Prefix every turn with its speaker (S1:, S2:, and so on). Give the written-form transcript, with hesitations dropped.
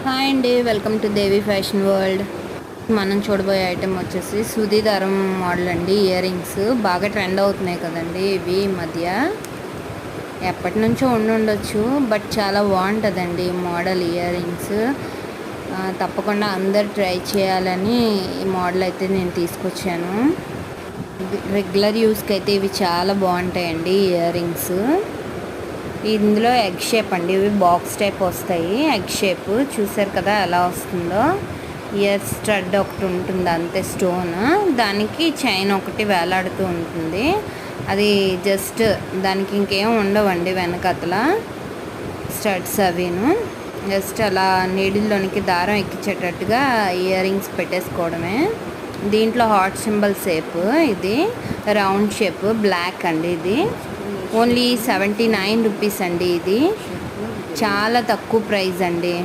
S1: Hi అండి, welcome to Devi fashion world. మనం చూడబోయే ఐటెం వచ్చేసి సూది దారం మోడల్ అండి. ఇయర్ రింగ్స్ బాగా ట్రెండ్ అవుతున్నాయి కదండి ఇవి ఈ మధ్య. ఎప్పటి నుంచో ఉండొచ్చు, బట్ చాలా బాగుంటుందండి ఈ మోడల్ ఇయర్ రింగ్స్. తప్పకుండా అందరు ట్రై చేయాలని ఈ మోడల్ అయితే నేను తీసుకొచ్చాను. రెగ్యులర్ యూస్కి అయితే ఇవి చాలా బాగుంటాయండి ఇయర్ రింగ్స్. ఇందులో ఎగ్ షేప్ అండి, ఇవి బాక్స్ టైప్ వస్తాయి. ఎగ్ షేప్ చూసారు కదా ఎలా వస్తుందో. ఇయర్ స్టడ్ ఒకటి ఉంటుంది అంతే, స్టోన్. దానికి చైన్ ఒకటి వేలాడుతూ ఉంటుంది. అది జస్ట్ దానికి ఇంకేం ఉండవండి వెనకతల స్టడ్స్ అవిను. జస్ట్ అలా నీడిల్లోనికి దారం ఎక్కించేటట్టుగా ఇయర్ రింగ్స్ పెట్టేసుకోవడమే. దీంట్లో హార్ట్ సింబల్ షేప్, ఇది రౌండ్ షేప్, బ్లాక్ అండి. ఇది ఓన్లీ 79 రూపీస్ అండి. ఇది చాలా తక్కువ ప్రైస్ అండి.